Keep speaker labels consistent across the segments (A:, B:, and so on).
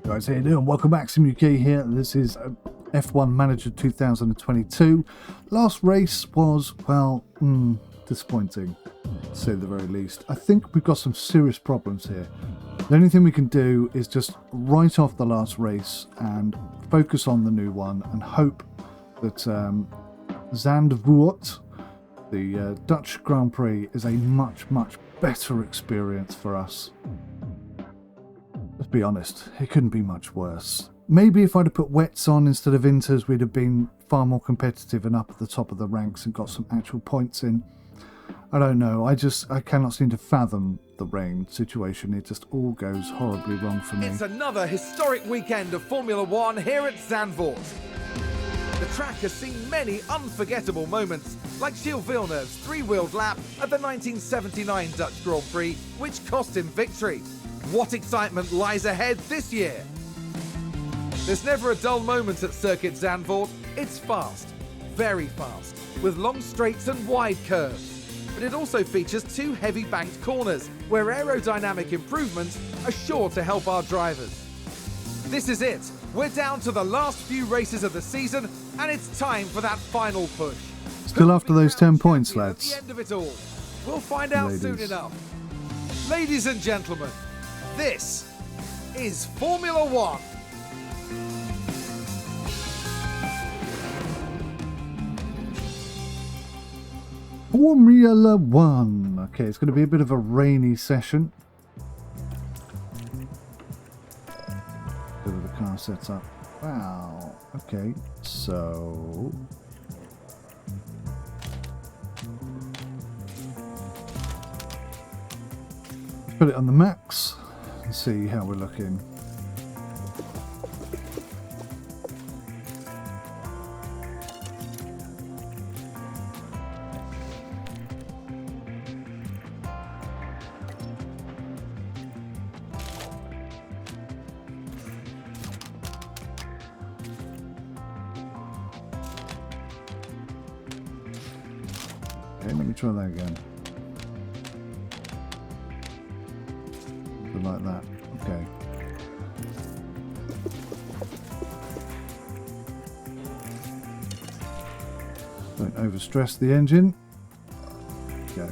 A: Guys, how you doing? Welcome back, 𝗦𝘂𝗀𝗃 here. This is F1 Manager 2022. Last race was, well, disappointing, to say the very least. I think we've got some serious problems here. The only thing we can do is just write off the last race and focus on the new one and hope that Zandvoort, the Dutch Grand Prix, is a much, much better experience for us. Let's be honest, it couldn't be much worse. Maybe if I'd have put wets on instead of inters, we'd have been far more competitive and up at the top of the ranks and got some actual points in. I don't know, I cannot seem to fathom the rain situation. It just all goes horribly wrong for me.
B: It's another historic weekend of Formula One here at Zandvoort. The track has seen many unforgettable moments, like Gilles Villeneuve's three-wheeled lap at the 1979 Dutch Grand Prix, which cost him victory. What excitement lies ahead this year? There's never a dull moment at Circuit Zandvoort. It's fast, very fast, with long straights and wide curves. But it also features two heavy banked corners, where aerodynamic improvements are sure to help our drivers. This is it. We're down to the last few races of the season, and it's time for that final push.
A: Still after those 10 points, lads.
B: At the end of it all, we'll find out soon enough. Ladies and gentlemen, this is Formula One.
A: Formula One. Okay, it's going to be a bit of a rainy session. The car sets up. Wow. Okay, so put it on the max and see how we're looking. Okay, let me try that again. Like that. Okay. Don't overstress the engine. Go.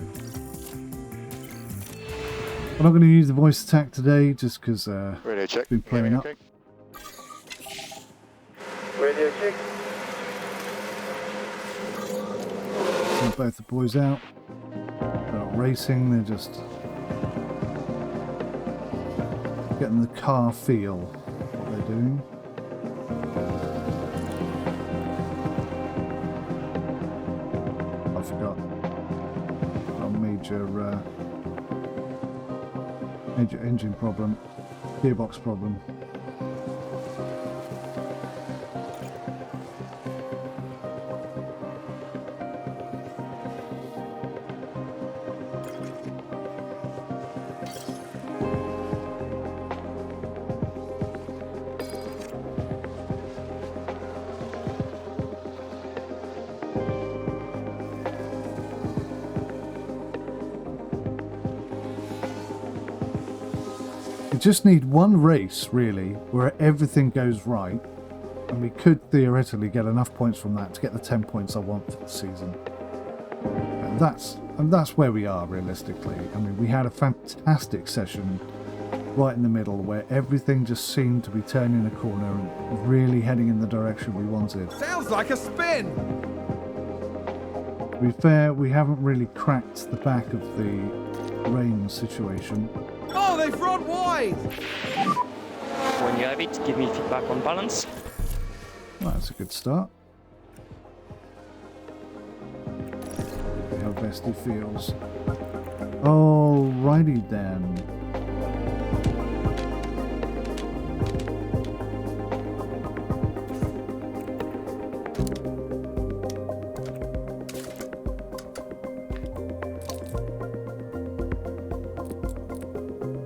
A: I'm not going to use the voice attack today just because
C: radio check.
A: It's been playing up.
C: Okay.
D: Radio check.
A: Send both the boys out. They're not racing, they're just getting the car feel what they're doing. I forgot. A major engine problem, gearbox problem. Just need one race really where everything goes right, and we could theoretically get enough points from that to get the 10 points I want for the season. And that's where we are realistically. I mean, we had a fantastic session right in the middle where everything just seemed to be turning a corner and really heading in the direction we wanted.
B: Sounds like a spin.
A: To be fair, we haven't really cracked the back of the rain situation.
B: Oh, they've run wide!
D: When you have it, give me feedback on balance.
A: Well, that's a good start. See how best he feels. Alrighty then.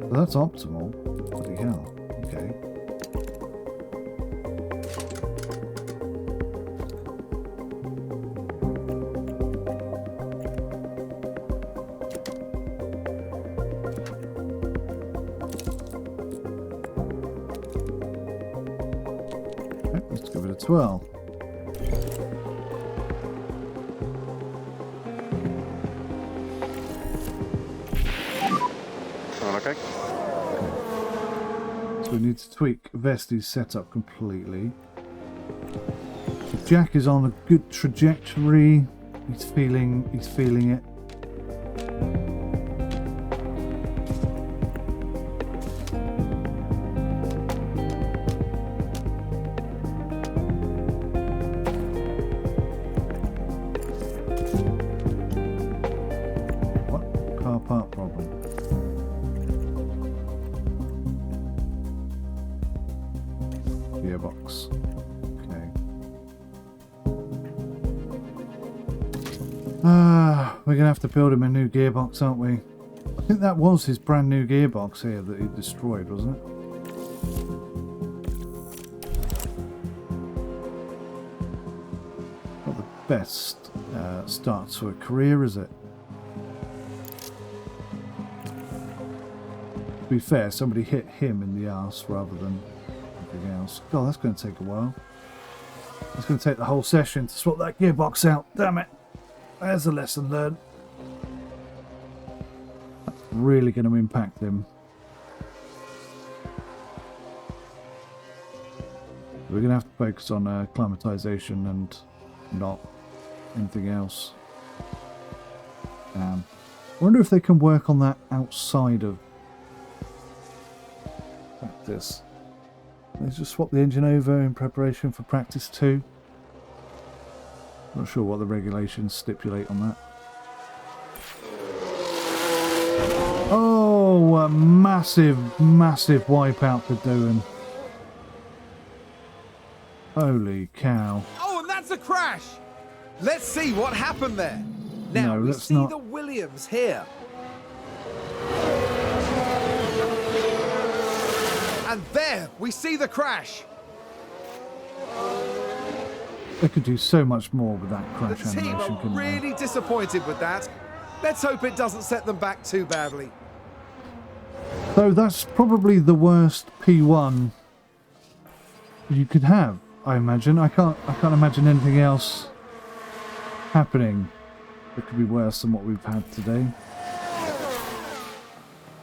A: That's optimal. Bloody hell. Okay. as well.
C: Okay.
A: So we need to tweak 𝗦𝘂𝗧𝐴𝑠𝑡𝐻𝑖's setup completely. Jack is on a good trajectory. He's feeling it. What? Car part problem. Gearbox. Okay. We're gonna have to build him a new gearbox, aren't we? I think that was his brand new gearbox here that he destroyed, wasn't it? Not the best start to a career, is it? To be fair, somebody hit him in the arse rather than anything else. God, that's going to take a while. It's going to take the whole session to swap that gearbox out. Damn it. There's a lesson learned. That's really going to impact him. We're going to have to focus on acclimatization and not anything else. I wonder if they can work on that outside of practice. Let's just swap the engine over in preparation for practice 2. Not sure what the regulations stipulate on that. Oh, a massive wipeout for doing. Holy cow.
B: Oh, and that's a crash! Let's see what happened there. Now,
A: No,
B: we
A: let's
B: see
A: not.
B: the Williams here. And there, we see the crash.
A: They could do so much more with that
B: The
A: crash
B: team
A: animation,
B: are
A: couldn't they?
B: really disappointed with that. Let's hope it doesn't set them back too badly.
A: So that's probably the worst P1 you could have, I imagine. I can't imagine anything else happening that could be worse than what we've had today.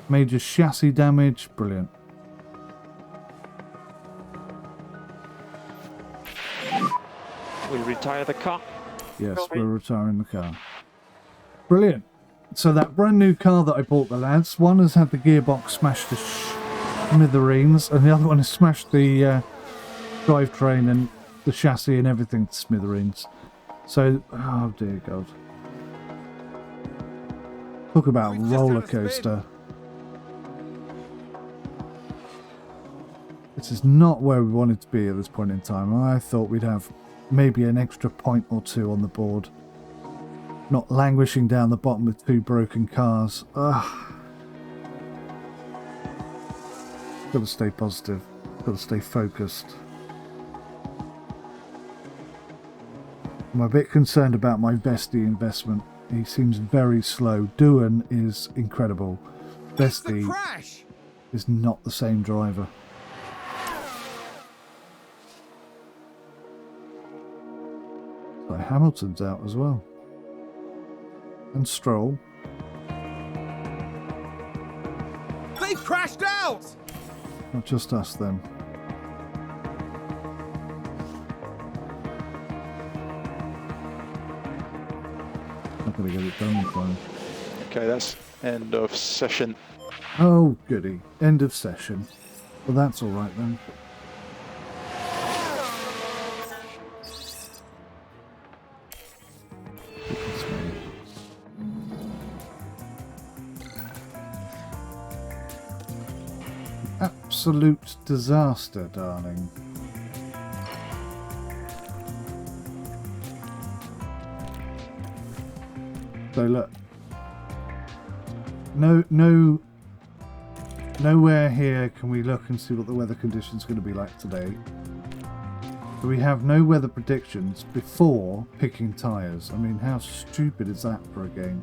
A: Major chassis damage, brilliant.
D: We'll retire the car.
A: Yes, we're retiring the car. Brilliant. So that brand new car that I bought the lads, one has had the gearbox smashed to smithereens, and the other one has smashed the drivetrain and the chassis and everything to smithereens. So, oh dear God. Talk about
B: We just had a
A: roller
B: spin.
A: coaster. This is not where we wanted to be at this point in time. I thought we'd have maybe an extra point or two on the board. Not languishing down the bottom with 2 broken cars. Ugh. Gotta stay positive. Gotta stay focused. I'm a bit concerned about my 𝗦𝘂𝗧𝐴𝑠𝑡𝐻𝑖 investment. He seems very slow. 𝐷𝐿 is incredible.
B: It's the
A: 𝗦𝘂𝗧𝐴𝑠𝑡𝐻𝑖
B: crash!
A: is not the same driver. So Hamilton's out as well. And Stroll.
B: They've crashed out!
A: Not just us then. Not gonna get it done in time.
C: Okay, that's end of session.
A: Oh goody. End of session. Well, that's alright then. Goodness me. Absolute disaster, darling. So look, nowhere here can we look and see what the weather conditions are going to be like today. So we have no weather predictions before picking tyres. I mean, how stupid is that for a game?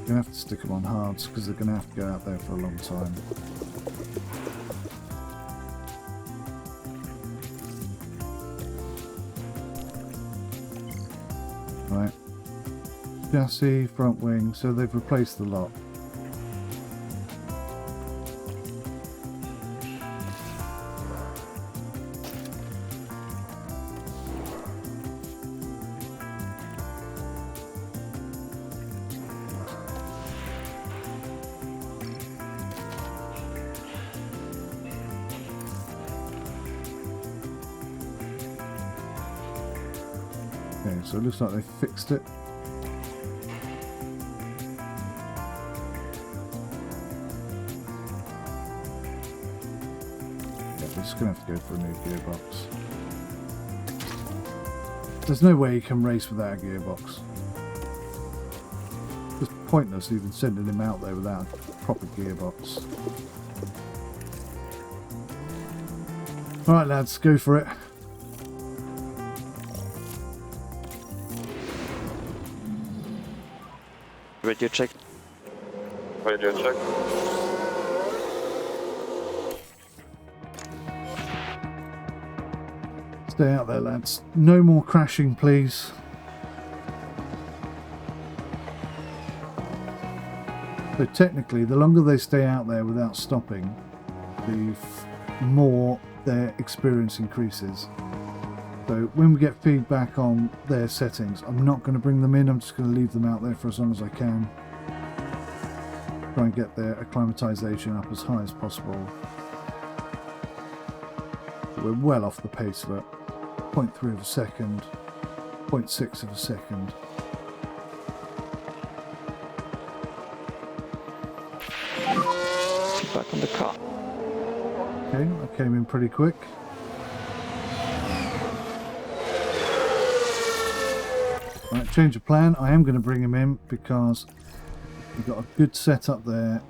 A: You're going to have to stick them on hards because they're going to have to go out there for a long time. Right. Chassis, front wing, so they've replaced the lot. Okay, so it looks like they fixed it. Yeah, we're just going to have to go for a new gearbox. There's no way he can race without a gearbox. It's pointless even sending him out there without a proper gearbox. Alright lads, go for it.
D: Radio check.
E: Radio check.
A: Stay out there lads. No more crashing please. So technically the longer they stay out there without stopping, the more their experience increases. So when we get feedback on their settings, I'm not going to bring them in, I'm just going to leave them out there for as long as I can. Try and get their acclimatization up as high as possible. We're well off the pace of it. 0.3 of a second, 0.6 of a second.
D: Feedback on the car.
A: Okay, I came in pretty quick. Right, change of plan. I am going to bring him in because we've got a good setup there.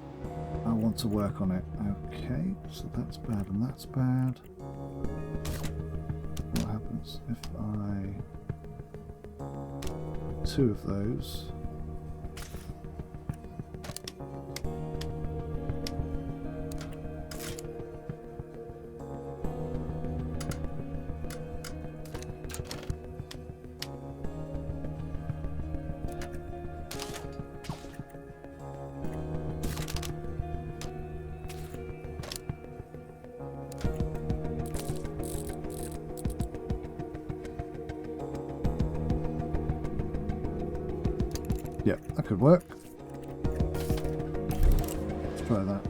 A: I want to work on it. Okay, so that's bad and that's bad. What happens if I... two of those. Yeah, that could work. Let's try that.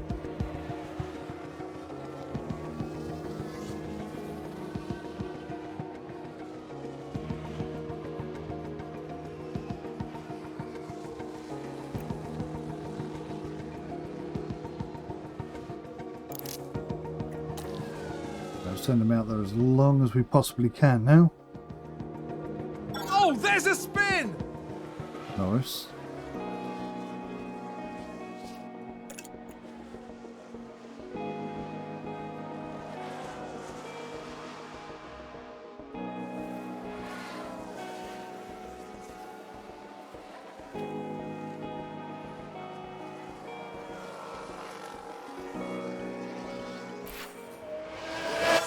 A: I'll send them out there as long as we possibly can now.
B: Oh, there's a spin!
A: Norris.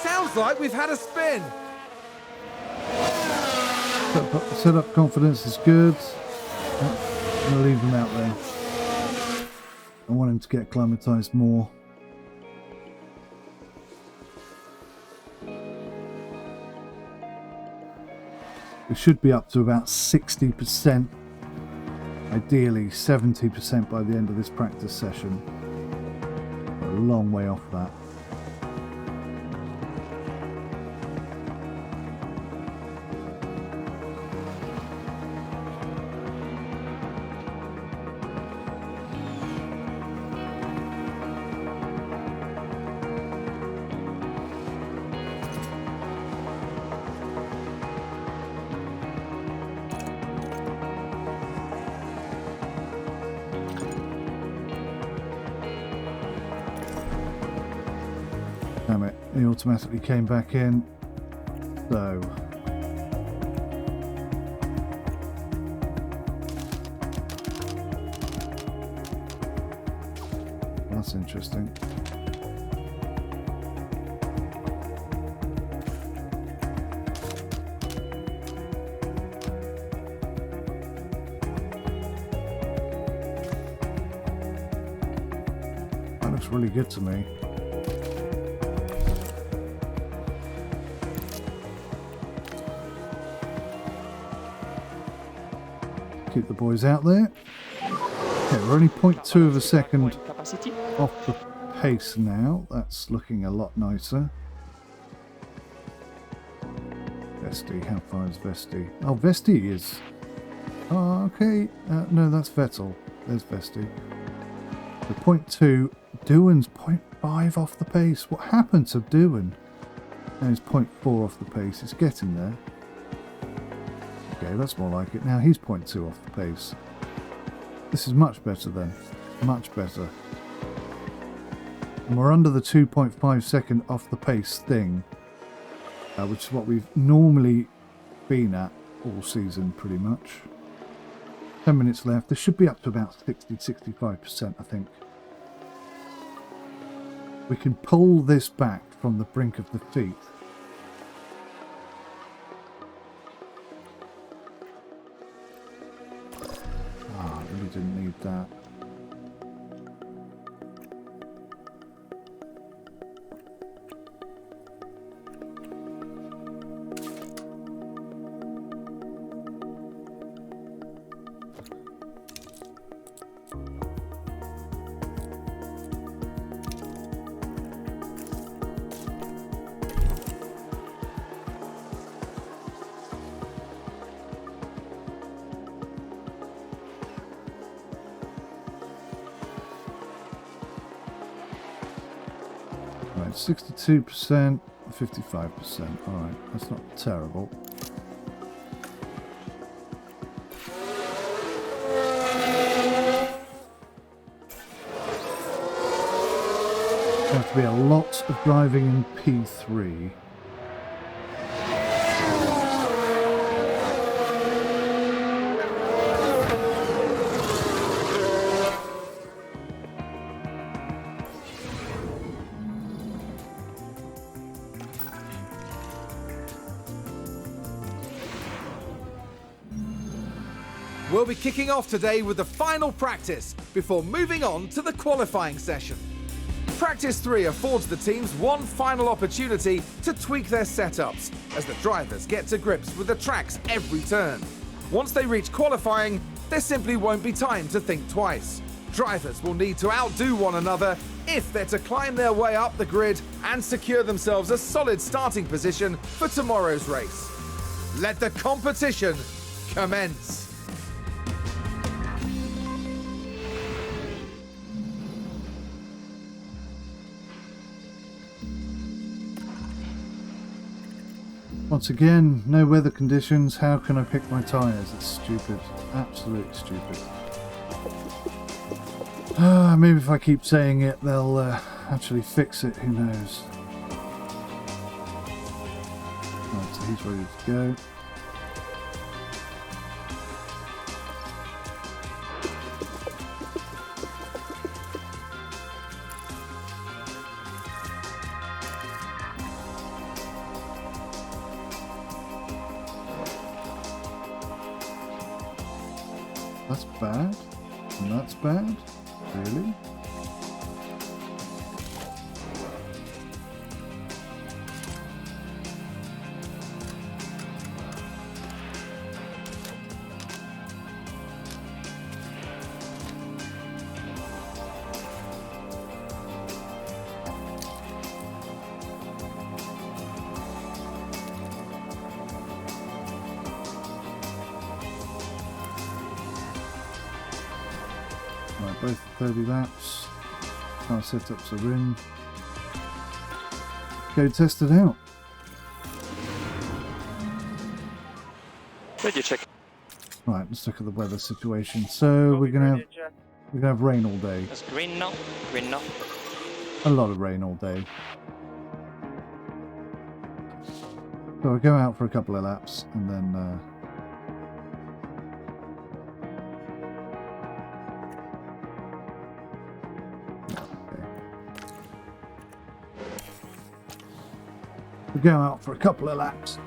B: Sounds like we've had a spin.
A: Setup confidence is good. I'm going to leave them out there. I want him to get acclimatized more. We should be up to about 60%, ideally 70% by the end of this practice session. We're a long way off that. Damn it, he automatically came back in. So That's interesting. That looks really good to me. Keep the boys out there. Okay, we're only 0.2 of a second
D: Capacity.
A: off the pace now. That's looking a lot nicer. 𝗦𝘂𝗧, how far is 𝗦𝘂𝗧? Oh, 𝗦𝘂𝗧 is... Oh, okay. No, that's 𝗦𝘂𝗧. There's 𝗦𝘂𝗧. The 0.2, 𝗬𝗏's 0.5 off the pace. What happened to 𝗬𝗏? Now he's 0.4 off the pace. It's getting there. Okay, that's more like it. Now he's 0.2 off the pace. This is much better then. Much better. And we're under the 2.5 second off the pace thing, which is what we've normally been at all season pretty much. 10 minutes left. This should be up to about 60-65%, I think. We can pull this back from the brink of defeat. Ah, I really didn't need that. Right, 62%, 55%. Alright, that's not terrible. There's going to be a lot of driving in P3.
B: We'll be kicking off today with the final practice before moving on to the qualifying session. Practice 3 affords the teams one final opportunity to tweak their setups as the drivers get to grips with the tracks every turn. Once they reach qualifying, there simply won't be time to think twice. Drivers will need to outdo one another if they're to climb their way up the grid and secure themselves a solid starting position for tomorrow's race. Let the competition commence.
A: Once again, no weather conditions. How can I pick my tyres? It's stupid. Absolutely stupid. Maybe if I keep saying it, they'll actually fix it. Who knows? Right, so he's ready to go. That's bad. And that's bad. Really? Right, both 30 laps. Car setups are in. Go test it out.
D: Radio check.
A: Right, let's look at the weather situation. So we're gonna have rain all day.
D: That's green now. Green now.
A: A lot of rain all day. So we'll go out for a couple of laps and then okay. We'll go out for a couple of laps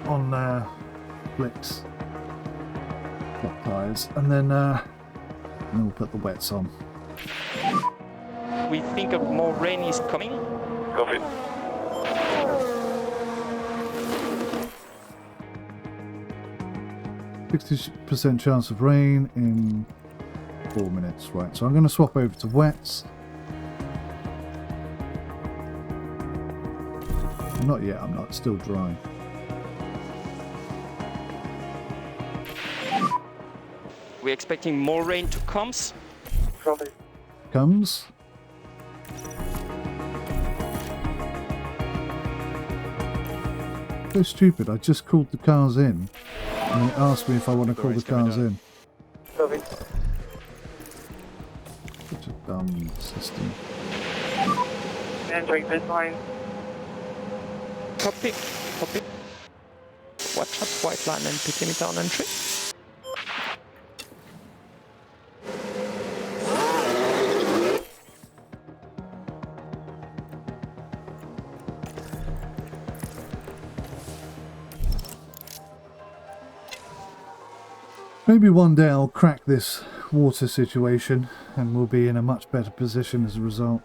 A: on flicks, flat tyres, and then we'll put the wets on.
D: We think more rain is coming.
E: Copy.
A: 60% chance of rain in 4 minutes. Right, so I'm going to swap over to wets. Not yet, I'm not. Still dry.
D: We're expecting more rain to come.
E: Copy.
A: Comes. So stupid, I just called the cars in and it asked me if I want to call the cars in.
E: Copy.
A: Such a dumb system.
E: Entering pit line.
D: Copy. Copy. Watch out, white line and pit limiter on entry.
A: Maybe one day I'll crack this water situation and we'll be in a much better position as a result.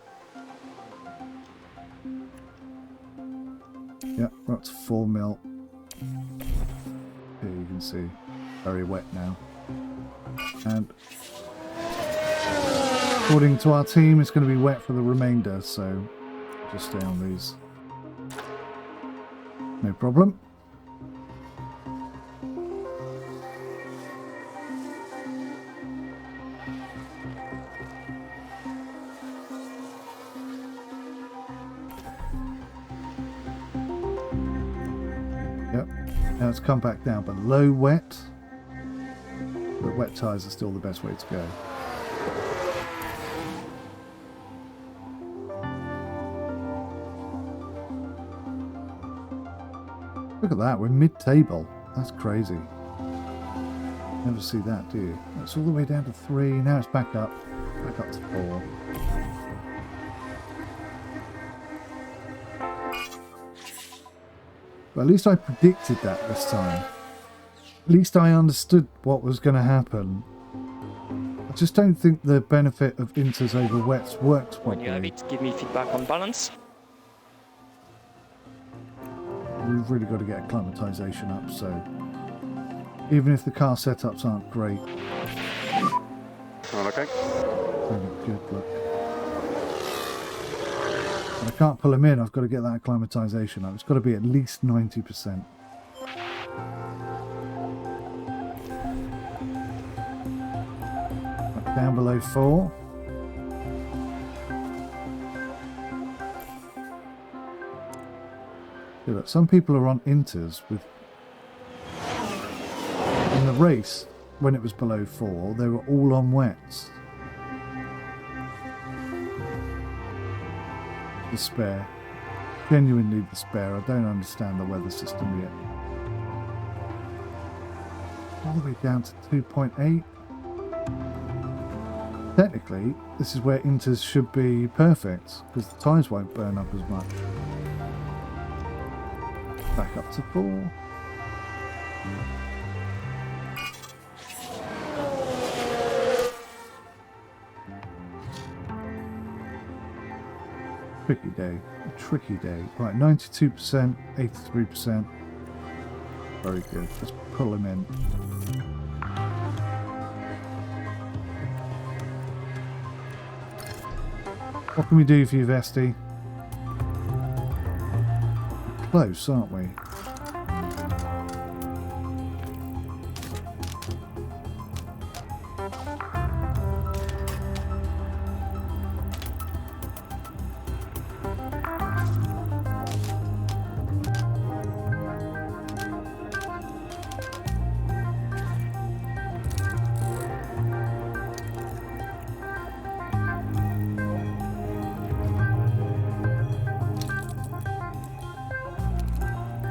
A: Yep, we're up to 4 mil. Here you can see, very wet now. And according to our team, it's going to be wet for the remainder, so just stay on these. No problem. Yep, now it's come back down below wet, but wet tyres are still the best way to go. Look at that, we're mid-table. That's crazy. Never see that, do you? It's all the way down to 3, now it's back up to 4. But at least I predicted that this time. At least I understood what was going to happen. I just don't think the benefit of inters over wets works
D: When you have
A: properly.
D: it, give me feedback on balance.
A: We've really got to get acclimatization up, so even if the car setups aren't great,
E: Okay.
A: good luck. And I can't pull them in, I've got to get that acclimatization up. It's got to be at least 90%. Down below 4. Yeah, look, some people are on inters with... In the race, when it was below 4, they were all on wets. Despair. Genuinely despair. I don't understand the weather system yet. All the way down to 2.8. Technically, this is where inters should be perfect, because the tyres won't burn up as much. Back up to 4. Tricky day. A tricky day. Right, 92%, 83%. Very good. Let's pull him in. What can we do for you, Vesti? Close, aren't we?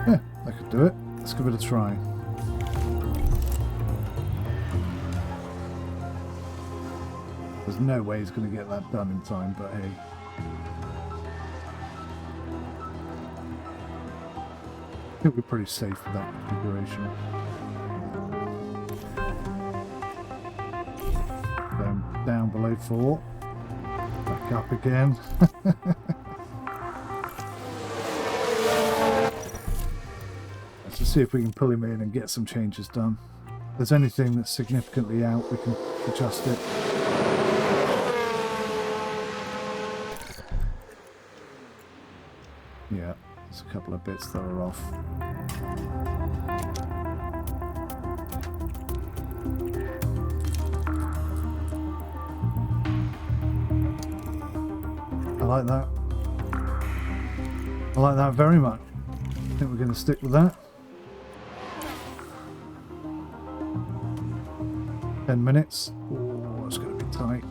A: Yeah, I could do it. Let's give it a try. There's no way he's going to get that done in time, but hey. think we're pretty safe with that configuration. Going down below 4. Back up again. Let's just see if we can pull him in and get some changes done. If there's anything that's significantly out, we can adjust it. Yeah, there's a couple of bits that are off. I like that. I like that very much. I think we're going to stick with that. 10 minutes. Oh, it's going to be tight.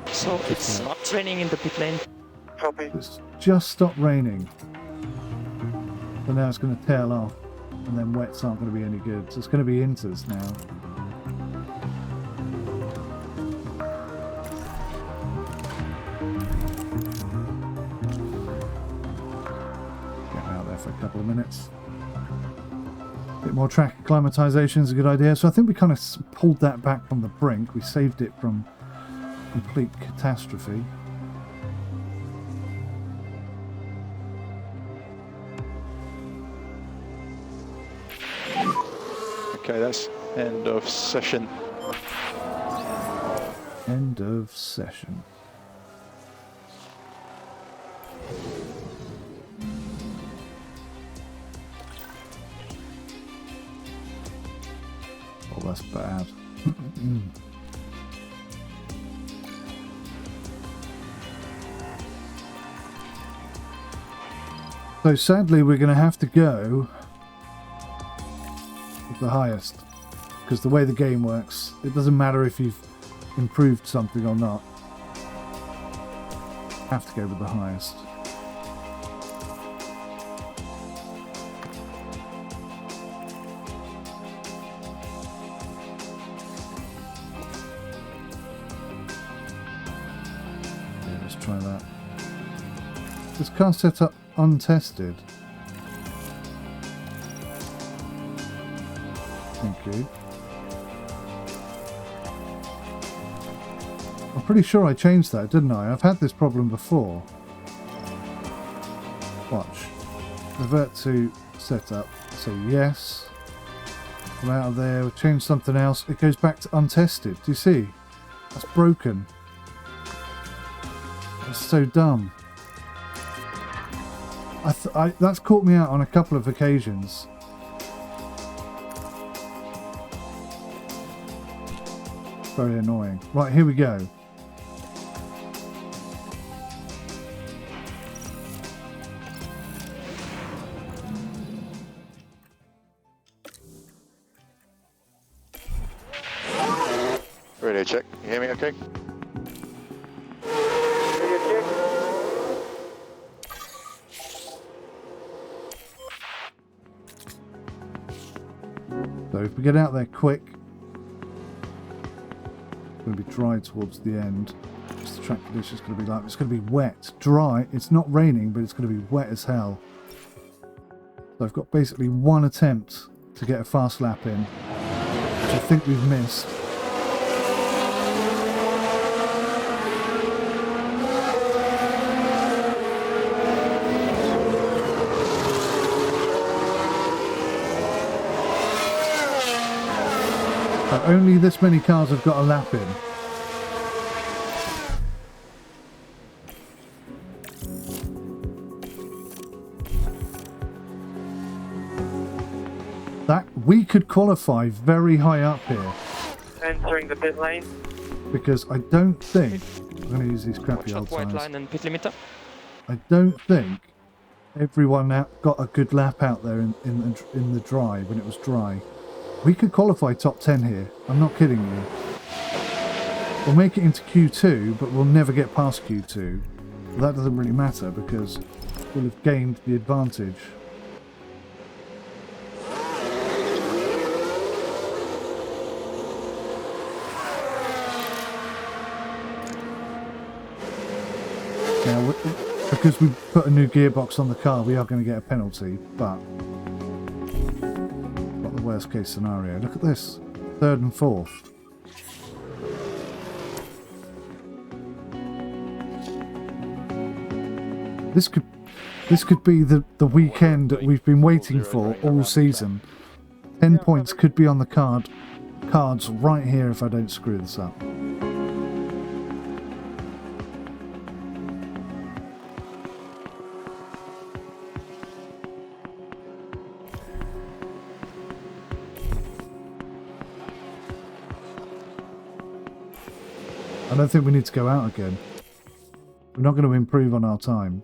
D: So it's not raining in the pit lane.
E: Copy.
A: It's just stopped raining. So now it's going to tail off. And then wets aren't going to be any good. So it's going to be inters now. For a couple of minutes. A bit more track acclimatization is a good idea. So I think we kind of pulled that back from the brink. We saved it from complete catastrophe.
C: Okay, that's end of session.
A: End of session. Oh, that's bad. So sadly we're going to have to go with the highest, because the way the game works, it doesn't matter if you've improved something or not. Have to go with the highest. Try that. This car set up untested. Thank you. I'm pretty sure I changed that, didn't I? I've had this problem before. Watch. Revert to setup. Say yes. Come out of there. We'll change something else. It goes back to untested. Do you see? That's broken. It's so dumb. That's caught me out on a couple of occasions. Very annoying. Right, here we go.
E: Radio check. You hear me okay?
A: So if we get out there quick, it's going to be dry towards the end. Just the track conditions going to be like, it's going to be wet, dry. It's not raining, but it's going to be wet as hell. So I've got basically one attempt to get a fast lap in, which I think we've missed. Only this many cars have got a lap in. That we could qualify very high up here.
E: Entering the pit lane.
A: Because I don't think I'm going to use these crappy old
D: White
A: tyres.
D: line and pit limiter.
A: I don't think everyone got a good lap out there in the dry when it was dry. We could qualify top 10 here. I'm not kidding you. We'll make it into Q2, but we'll never get past Q2. But that doesn't really matter because we'll have gained the advantage. Now, Because we put a new gearbox on the car, we are going to get a penalty, but not the worst case scenario. Look at this. 3rd and 4th. This could be the weekend that we've been waiting for all season. 10 points could be on the cards right here if I don't screw this up. I don't think we need to go out again. We're not going to improve on our time.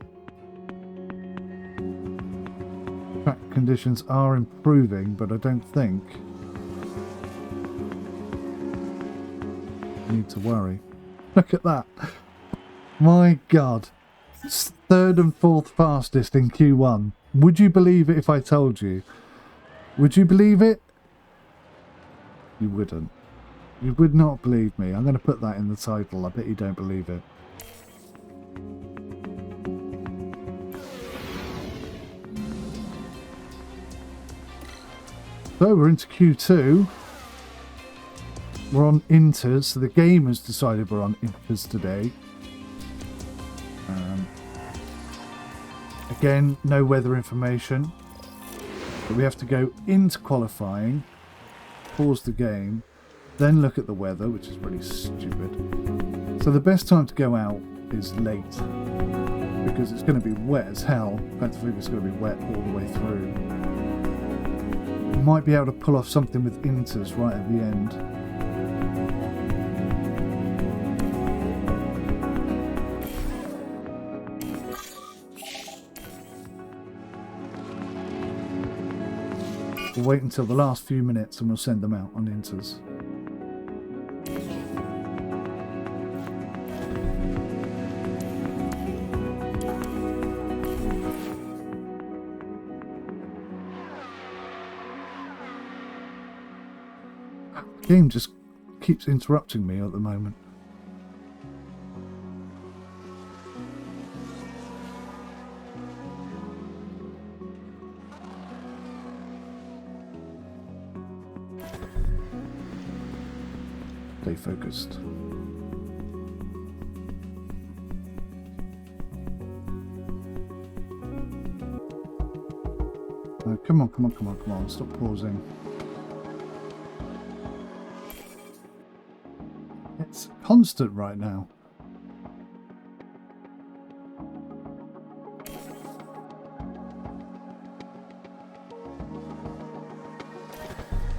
A: Track conditions are improving, but I don't think we need to worry. Look at that. My God. It's 3rd and 4th fastest in Q1. Would you believe it if I told you? Would you believe it? You wouldn't. You would not believe me. I'm going to put that in the title. I bet you don't believe it. So we're into Q2. We're on inters. So the game has decided we're on inters today. Again, no weather information. But we have to go into qualifying, pause the game, then look at the weather, which is pretty stupid. So the best time to go out is late, because it's going to be wet as hell. In fact, I think it's going to be wet all the way through. We might be able to pull off something with inters right at the end. We'll wait until the last few minutes and we'll send them out on inters. The game just keeps interrupting me at the moment. Stay focused. Oh, come on, come on, come on, come on. Stop pausing. It's constant right now.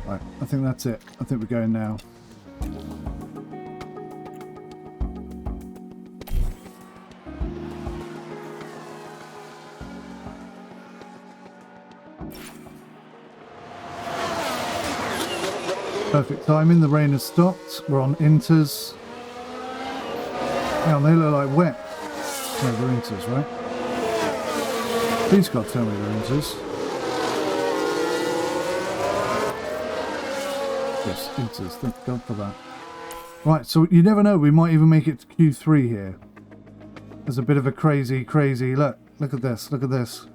A: Right, I think that's it. I think we're going now. Perfect timing, the rain has stopped. We're on inters. Now they look like wet. No, they're inters, right? Please God tell me they're inters. Yes, inters. Thank God for that. Right, so you never know. We might even make it to Q3 here. There's a bit of a crazy look. Look at this. Look at this.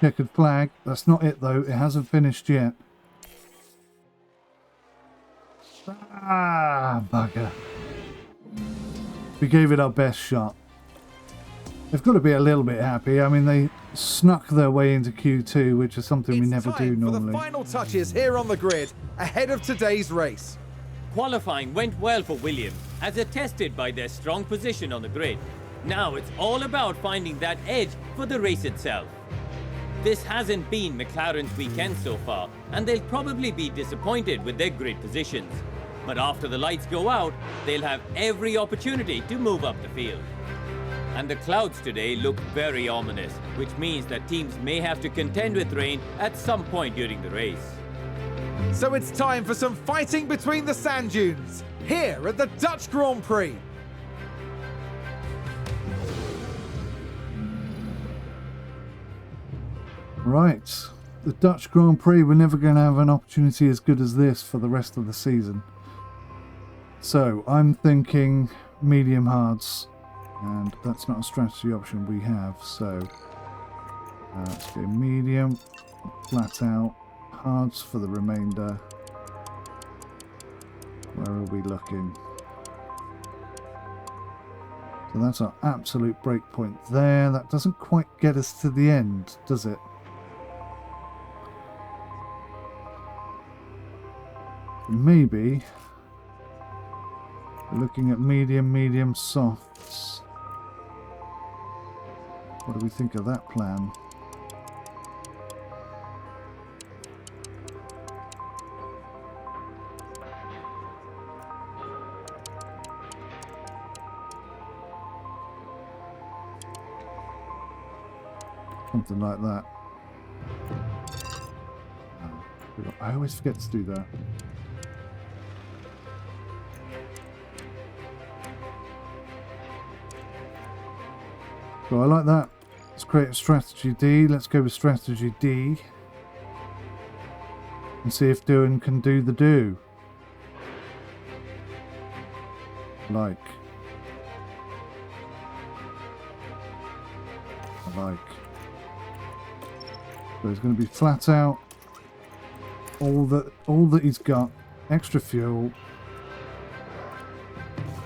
A: Checkered flag. That's not it though. It hasn't finished yet. Ah, bugger. We gave it our best shot. They've got to be a little bit happy. I mean, they snuck their way into Q2, which is something we never do normally.
B: For the final touches here on the grid ahead of today's race.
F: Qualifying went well for Williams, as attested by their strong position on the grid. Now it's all about finding that edge for the race itself. This hasn't been McLaren's weekend so far, and they'll probably be disappointed with their grid positions. But after the lights go out, they'll have every opportunity to move up the field. And the clouds today look very ominous, which means that teams may have to contend with rain at some point during the race.
B: So it's time for some fighting between the sand dunes, here at the Dutch Grand Prix.
A: Right. The Dutch Grand Prix, we're never going to have an opportunity as good as this for the rest of the season. So, I'm thinking medium hards. And that's not a strategy option we have, so... let's go medium, flat out, hards for the remainder. Where are we looking? So that's our absolute break point there. That doesn't quite get us to the end, does it? Maybe we're looking at medium, medium, softs. What do we think of that plan? Something like that. I always forget to do that. So I like that. Let's create a strategy D. Let's go with strategy D. And see if doing can do the do. I like. So it's going to be flat out. All that he's got. Extra fuel.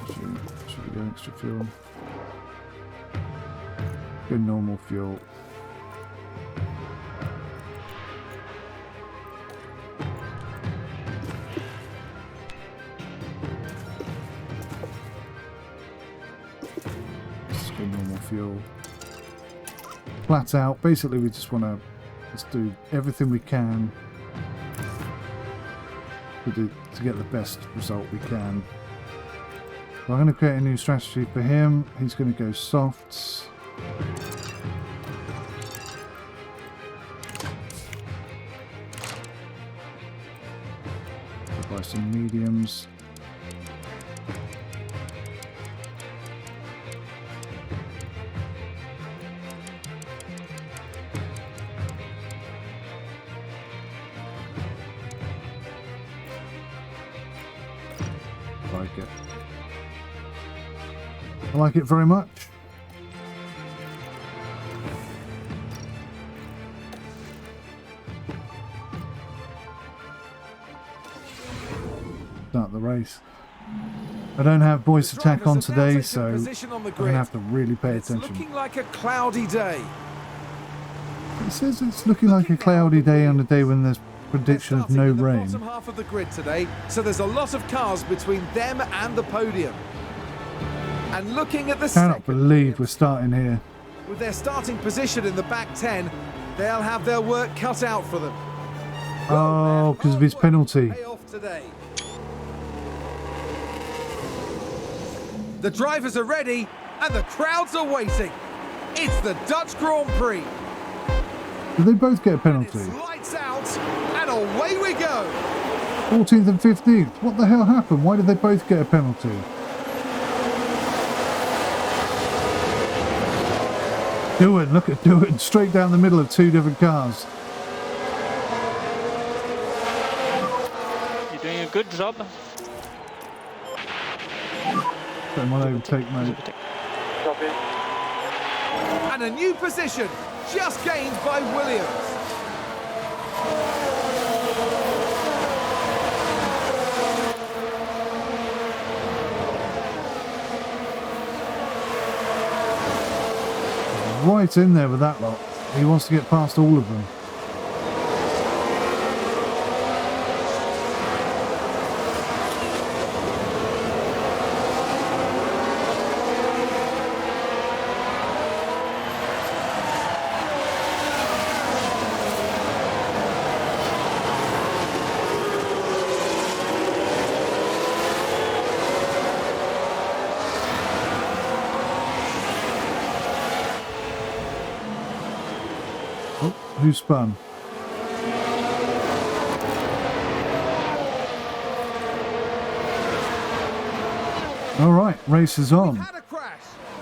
A: Should we go extra fuel? Go normal fuel. Let's go normal fuel. Flat out. Basically, we just want to do everything we can to get the best result we can. So I'm going to create a new strategy for him. He's going to go softs. Buy some mediums. Like it. I like it very much. Start the race. I don't have voice attack on today, so I'm going to have to really pay attention.
B: It's looking like a cloudy day.
A: It says it's looking like a cloudy day on a day when there's prediction of no rain.
B: Bottom half of the grid today, so there's a lot of cars between them and the podium. And looking at the
A: Cannot believe we're starting here.
B: With their starting position in the back 10, they'll have their work cut out for them.
A: Oh, because of his penalty.
B: Today. The drivers are ready and the crowds are waiting. It's the Dutch Grand Prix.
A: Did they both get a penalty?
B: It's lights out and away we go.
A: 14th and 15th. What the hell happened? Why did they both get a penalty? Doing, look at Doing, straight down the middle of two different cars.
D: You're doing a good job.
A: Put him on overtake mode.
E: Copy.
B: And a new position just gained by Williams.
A: Right in there with that lot. He wants to get past all of them. Who spun? Alright, race is on.
B: Had a crash.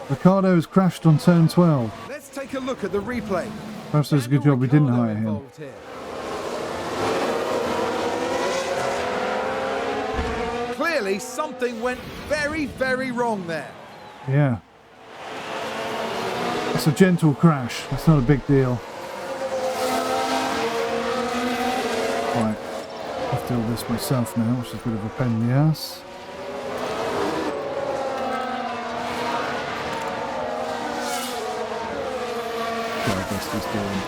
A: Ricciardo has crashed on turn 12.
B: Let's take a look at the replay.
A: Perhaps it's a good job we didn't hire him.
B: involved here. Clearly, something went very, very wrong there.
A: Yeah. It's a gentle crash. It's not a big deal. Right. I have to do this myself now, which is a bit of a pain in the ass. I guess he's doing.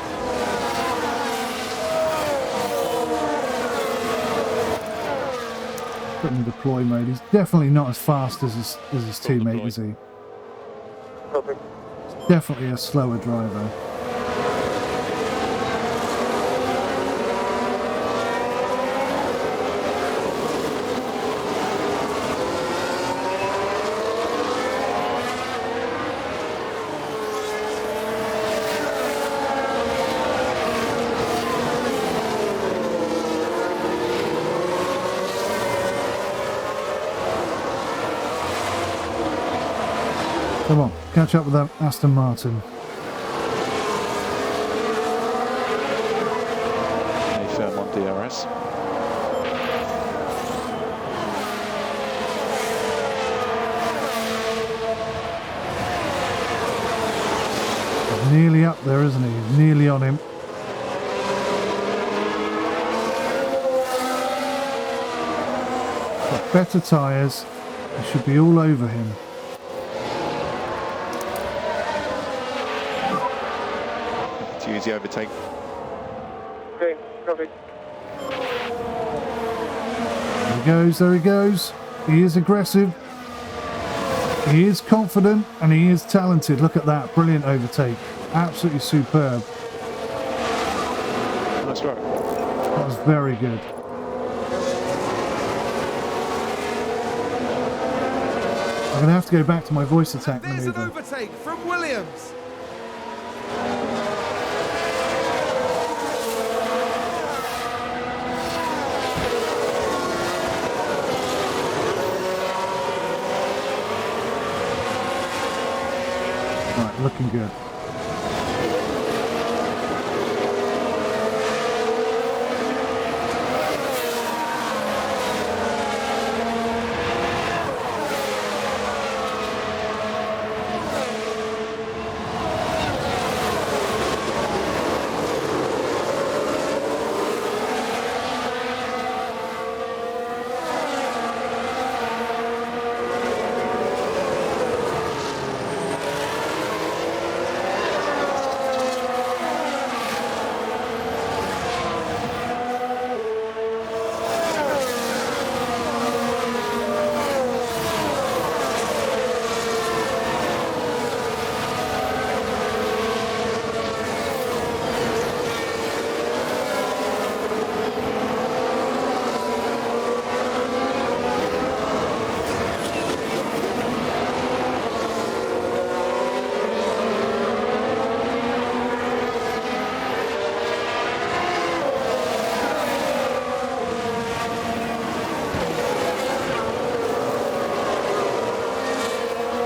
A: Put him in deploy mode. He's definitely not as fast as his teammate, is he?
E: Copy.
A: Definitely a slower driver. Come on, catch up with that Aston Martin.
C: Stay firm on DRS.
A: He's nearly up there, isn't he? He's nearly on him. Got better tyres. He should be all over him.
C: To use the overtake.
E: Okay, copy.
A: There he goes, there he goes. He is aggressive. He is confident and he is talented. Look at that. Brilliant overtake. Absolutely superb.
C: That's right.
A: That was very good. I'm going to have to go back to my voice attack
B: There's an
A: maneuver.
B: overtake from Williams.
A: Right, looking good.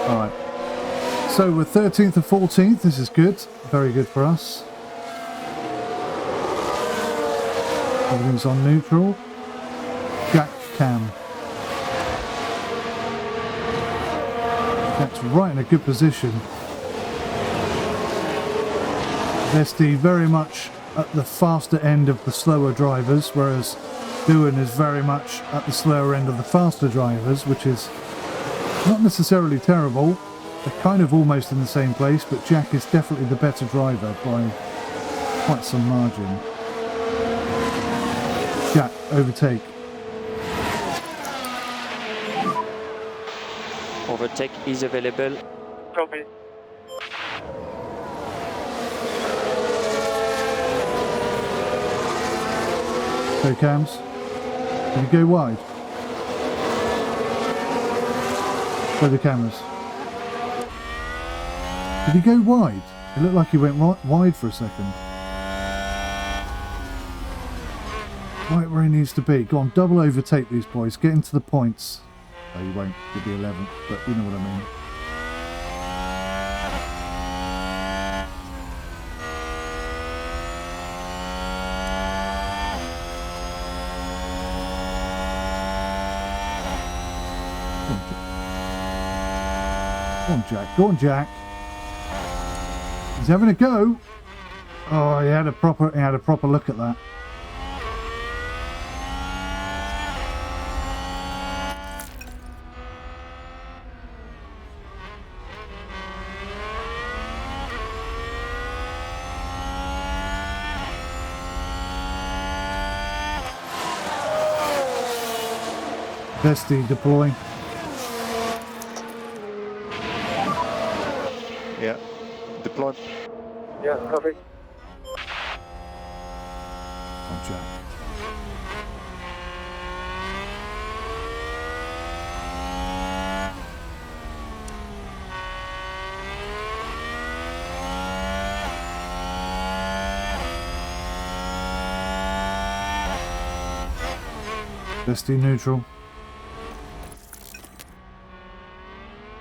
A: Alright. So we're 13th and 14th. This is good. Very good for us. Everything's on neutral. Jack cam. Jack's right in a good position. SD very much at the faster end of the slower drivers, whereas 𝐷𝐿 is very much at the slower end of the faster drivers, which is not necessarily terrible. They're kind of almost in the same place, but Jack is definitely the better driver by quite some margin. Jack, overtake.
D: Overtake is available.
E: Copy.
A: Okay, cams. Did you go wide? Where are the cameras? Did he go wide? It looked like he went wide for a second. Right where he needs to be. Go on, double overtake these boys. Get into the points. Oh, you won't. You'll be 11th, but you know what I mean. Go on, Jack. Go on, Jack. He's having a go. Oh, he had a proper look at that. 𝗏𝑔𝐷𝐸 deploying.
C: Yeah. Deploy.
E: Yeah, copy.
A: Oh, Jack. 𝗏𝑔𝐷𝐸 neutral.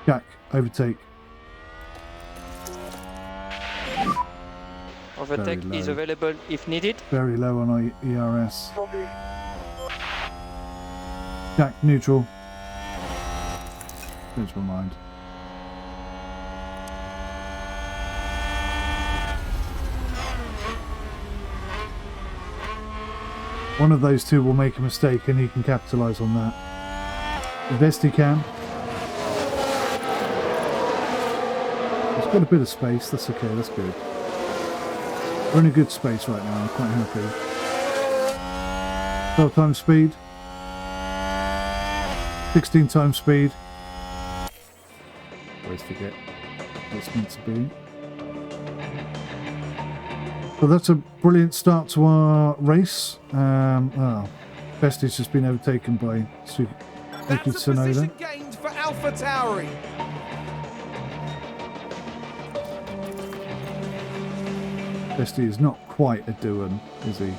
A: Jack, overtake.
D: Overtake is available if needed.
A: Very low on our ERS.
E: Copy.
A: Jack, neutral. Change my mind. One of those two will make a mistake and he can capitalise on that. The best he can. He's got a bit of space, that's okay, that's good. We're in a good space right now, I'm quite happy. 12 times speed. 16 times speed. Always forget what it's meant to be. So that's a brilliant start to our race. 𝗏𝑔𝐷𝐸's just been overtaken by 𝐃𝐨𝐧𝐚𝐭𝐢𝐴
B: That's a position
A: Tsunoda.
B: gained for 𝗏𝐵𝐺𝐸𝗀𝐺.
A: 𝗏𝑔𝐷𝐸 is not quite a doing, is he?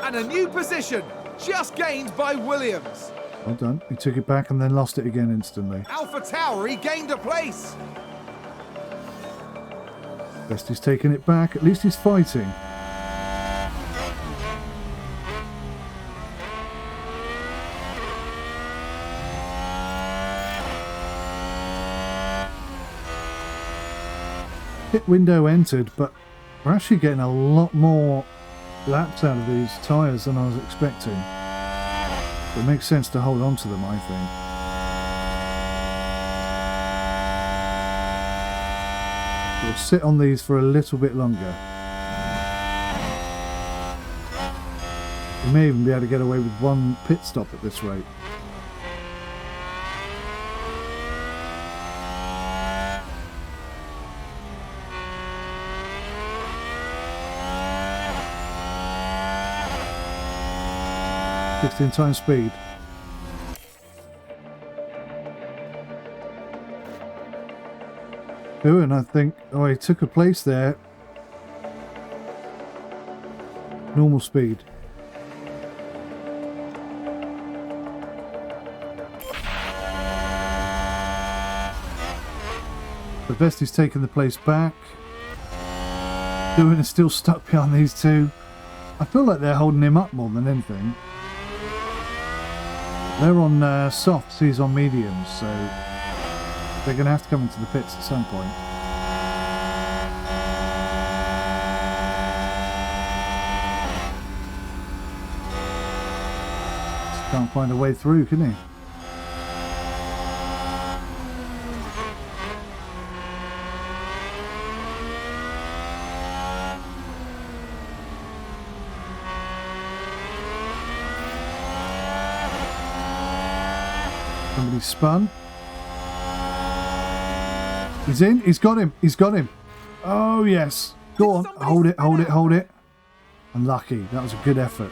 B: And a new position, just gained by Williams.
A: Well done. He took it back and then lost it again instantly.
B: 𝗏𝐵𝐺𝐸𝗀𝐺 gained a place.
A: 𝗏𝑔𝐷𝐸's taking it back. At least he's fighting. Pit window entered, but we're actually getting a lot more laps out of these tyres than I was expecting. It makes sense to hold on to them, I think. We'll sit on these for a little bit longer. We may even be able to get away with one pit stop at this rate. 𝐶𝐶 times speed. Oh, and I think, oh, he took a place there. Normal speed. The 𝗏𝑔𝐷𝐸's taken the place back. Doing is still stuck behind these two. I feel like they're holding him up more than anything. They're on softs, he's on mediums, so they're going to have to come into the pits at some point. Just can't find a way through, can he? Somebody spun. He's in. He's got him. He's got him. Oh, yes. Go on. Hold it, hold it, hold it. Unlucky. That was a good effort.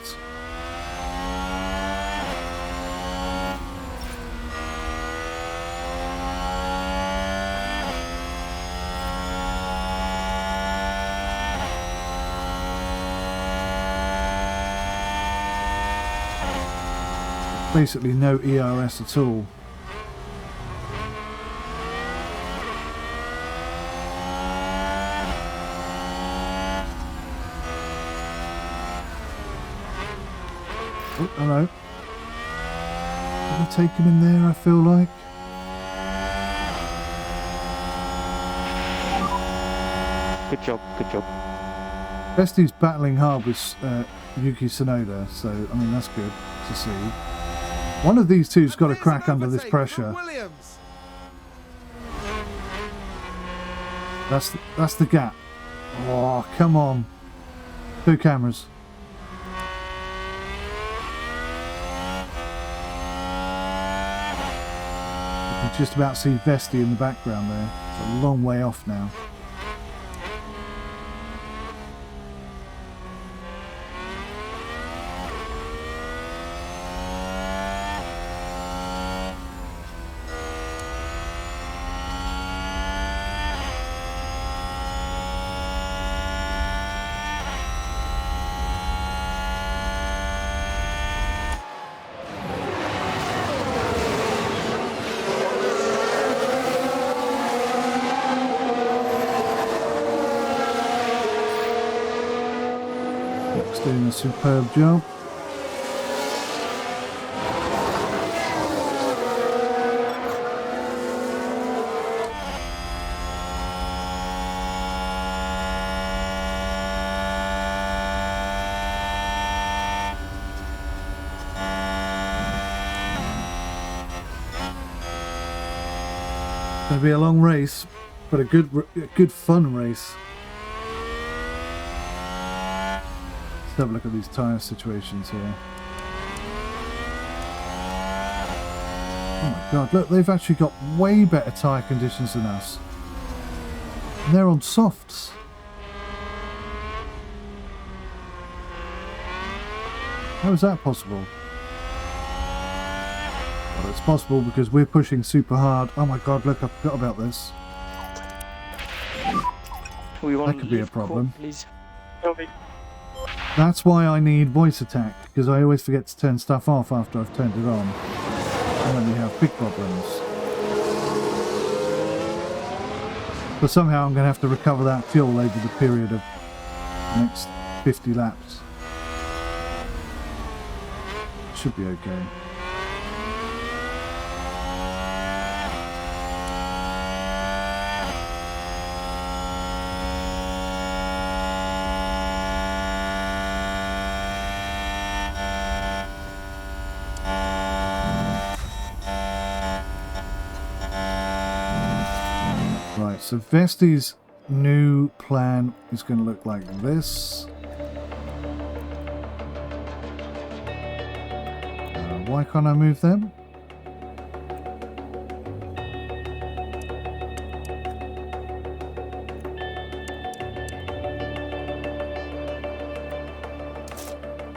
A: Basically no ERS at all. Oh, hello. Can we take him in there, I feel like?
D: Good job, good job.
A: 𝗏𝗏's battling hard with Yuki Tsunoda, so I mean that's good to see. One of these two's got to crack under this pressure.
B: Williams.
A: That's the gap. Oh, come on. 2 cameras. You can just about see 𝗏𝗏 in the background there. It's a long way off now. Doing a superb job. It'll be a long race, but a good fun race. Have a look at these tyre situations here. Oh my god, look, they've actually got way better tyre conditions than us. And they're on softs. How is that possible? Well, it's possible because we're pushing super hard. Oh my god, look, I forgot about this. That could be a problem.
D: Please.
E: Copy.
A: That's why I need voice attack, because I always forget to turn stuff off after I've turned it on. And then we have big problems. But somehow I'm going to have to recover that fuel over the period of the next 50 laps. Should be okay. Right, so 𝗏𝗏's new plan is going to look like this. Why can't I move them?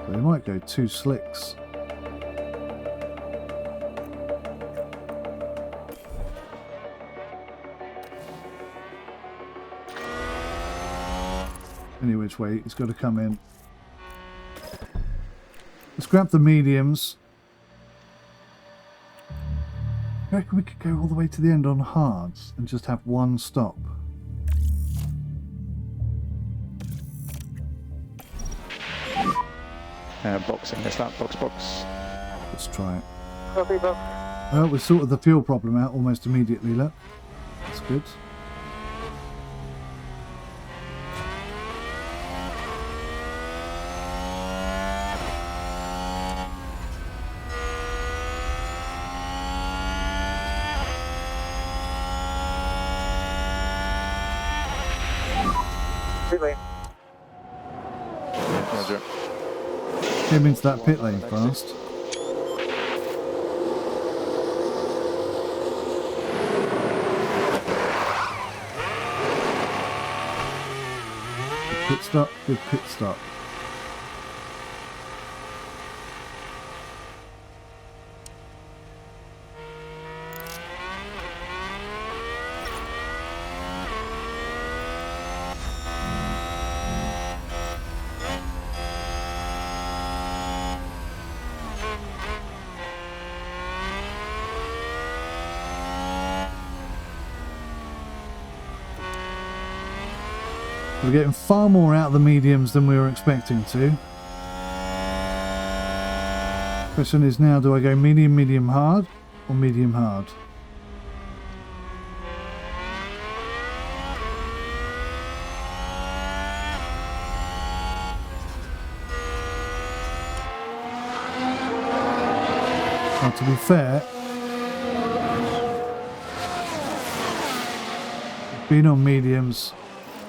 A: They might go 2 slicks. Any which way, it's got to come in. Let's grab the mediums. I reckon we could go all the way to the end on hards and just have one stop.
D: Boxing, this lap, box.
A: Let's try it.
E: Copy, box.
A: Well, we sorted the fuel problem out almost immediately, look. That's good.
E: Relay.
C: Roger.
A: Came into that pit lane fast. Good pit stop, good pit stop. We're getting far more out of the mediums than we were expecting to. Question is now, do I go medium, medium hard, or medium hard? Now, to be fair, I've been on mediums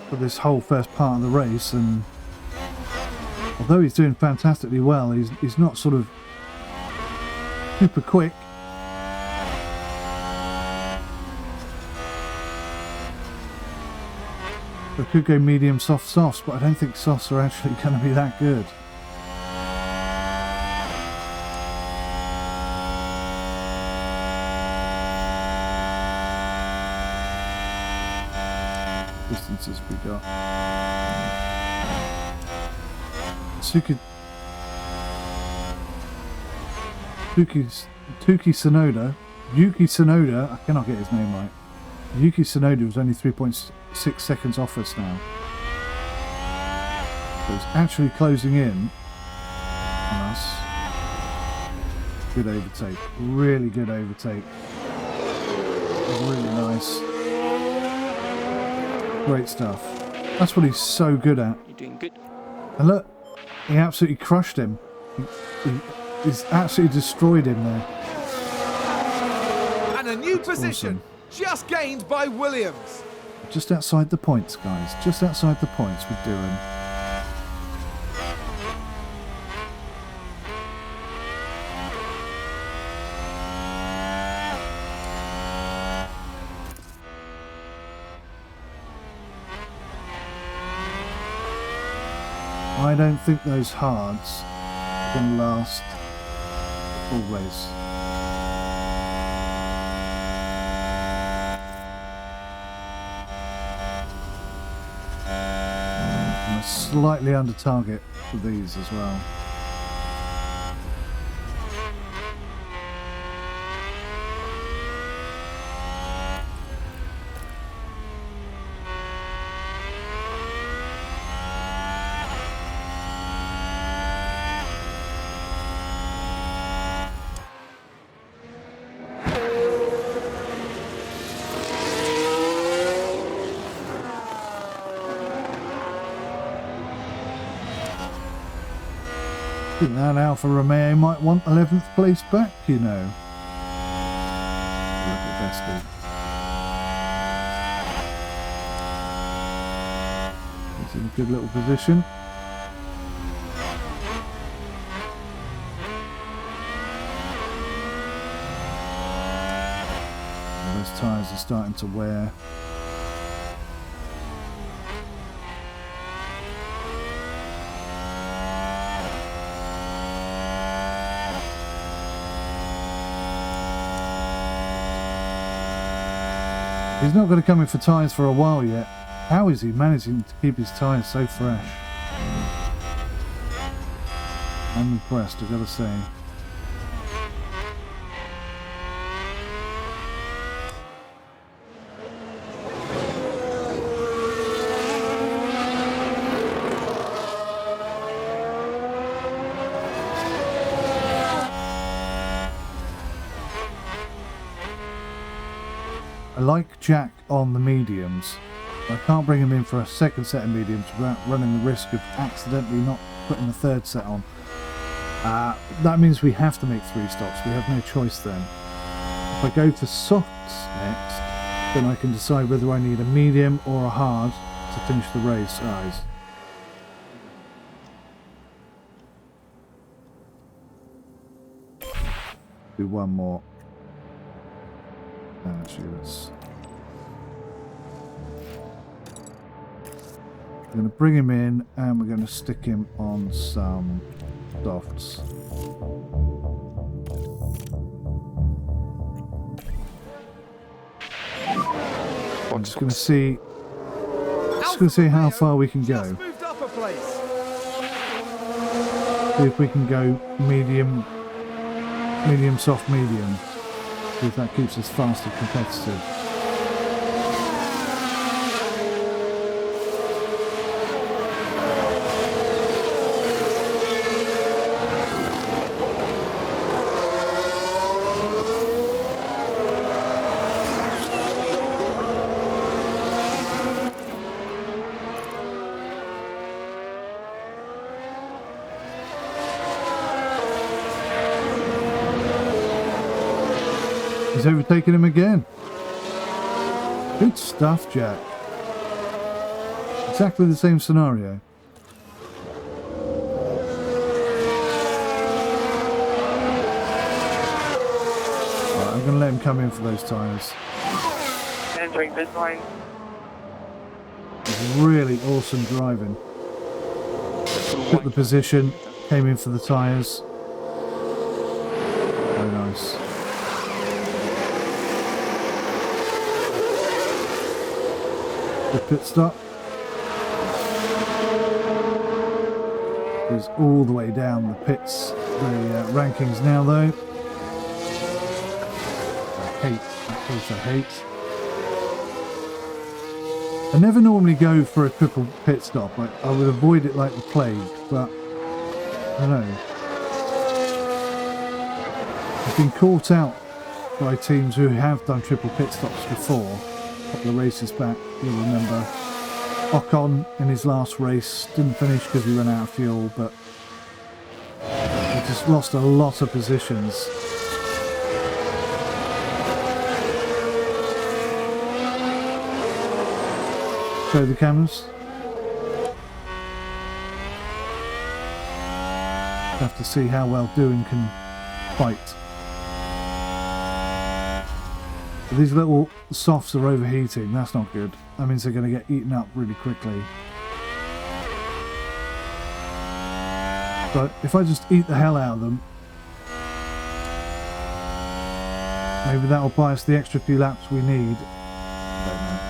A: for this whole first part of the race, and although he's doing fantastically well, he's not sort of super quick. I could go medium soft softs, but I don't think softs are actually going to be that good. Distances we got. Yuki Tsunoda, I cannot get his name right. Yuki Tsunoda was only 3.6 seconds off us now. So it's actually closing in on us. Good overtake. Really good overtake. Really nice. Great stuff. That's what he's so good at.
D: You're doing good.
A: And look, he absolutely crushed him. He's absolutely destroyed him there.
B: And a new
A: That's
B: position,
A: awesome.
B: just gained by Williams.
A: Just outside the points, guys. Just outside the points with Dylan. I don't think those hards are going to last the full race. I'm slightly under target for these as well. I think that Alfa Romeo might want 11th place back, you know. Look at Vesty. He's in a good little position. And those tyres are starting to wear. He's not going to come in for tyres for a while yet. How is he managing to keep his tyres so fresh? I'm impressed, I've got to say. I like Jack on the mediums. I can't bring him in for a second set of mediums without running the risk of accidentally not putting the third set on. That means we have to make 3 stops. We have no choice then. If I go for softs next, then I can decide whether I need a medium or a hard to finish the race, guys. Do one more. Actually, let's... We're going to bring him in and we're going to stick him on some softs. I'm just going to see... how far we can go.
B: Moved up a place.
A: See if we can go medium, soft, medium. See if that keeps us fast and competitive. He's overtaken him again. Good stuff, Jack. Exactly the same scenario. Right, I'm going to let him come in for those tyres.
E: Entering pit line.
A: It's really awesome driving. Took the position, came in for the tyres. Very nice. Good pit stop. Is all the way down the pits, the rankings now though. I hate. I never normally go for a triple pit stop. I would avoid it like the plague, but I don't know. I've been caught out by teams who have done triple pit stops before. A couple of races back, you'll remember. Ocon in his last race didn't finish because he ran out of fuel, but he just lost a lot of positions. Show the cameras. Have to see how well Doing can fight. But these little softs are overheating. That's not good. That means they're going to get eaten up really quickly. But if I just eat the hell out of them, maybe that'll buy us the extra few laps we need. I don't know.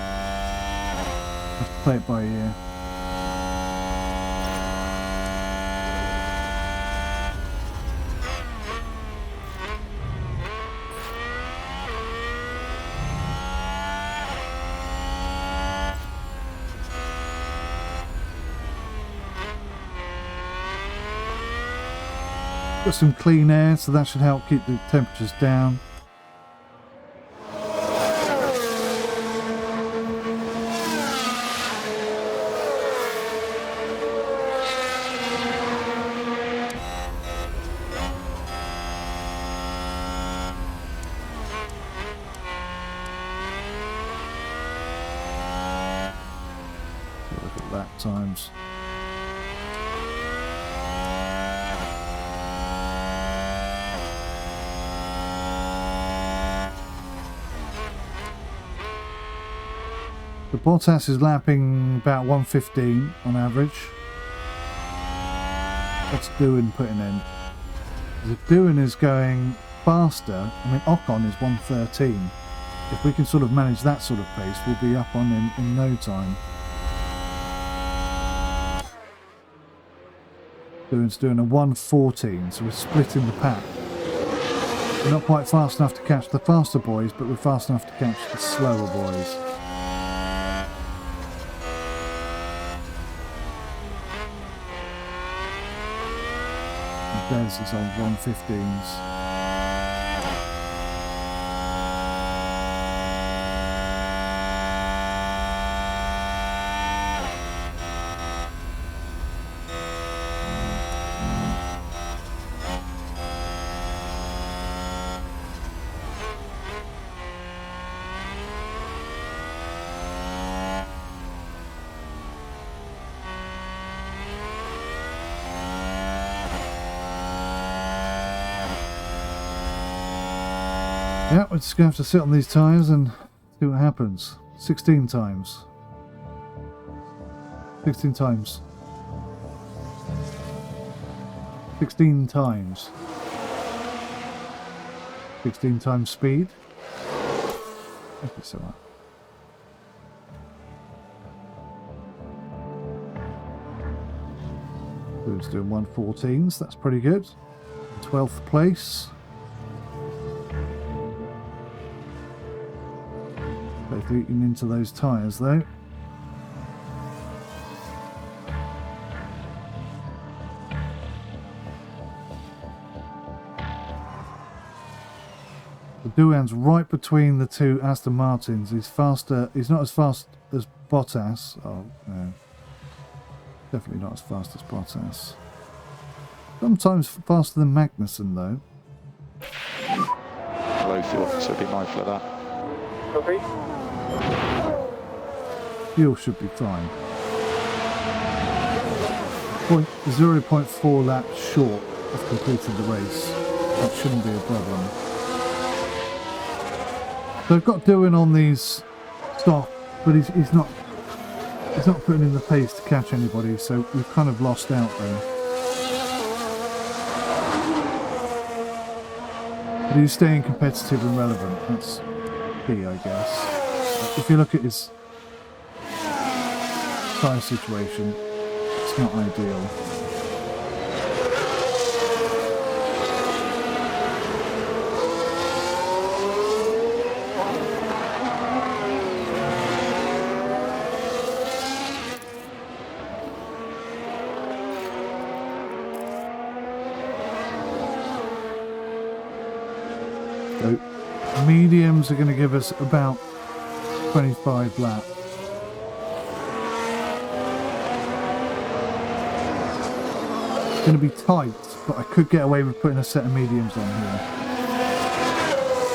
A: Have to play it by ear. Got some clean air, so that should help keep the temperatures down. Look at lap times. The Bottas is lapping about 1:15 on average. What's Doohan putting in? If Doohan is going faster, I mean Ocon is 1:13. If we can sort of manage that sort of pace, we'll be up on him in no time. Doohan's doing a 1:14, so we're splitting the pack. We're not quite fast enough to catch the faster boys, but we're fast enough to catch the slower boys. Des is on 1:15s. Yeah, we're just going to have to sit on these tyres and see what happens. 16 times. 16 times. 16 times. 16 times speed. Thank you so much. Who's doing 1:14s? That's pretty good. 12th place. Both eating into those tyres though. The Doohan's right between the two Aston Martins. He's faster. He's not as fast as Bottas. Oh no, definitely not as fast as Bottas. Sometimes faster than Magnussen though.
C: Hello fuel, so be mindful of that.
E: Copy.
A: Fuel should be fine. 0.4 laps short of completing the race. That shouldn't be a problem. They've got doing on these stop, but he's not putting in the pace to catch anybody, so we've kind of lost out there. But he's staying competitive and relevant. That's key, I guess. If you look at his tyre situation, it's not ideal. So mediums are going to give us about 25 laps. It's going to be tight, but I could get away with putting a set of mediums on here.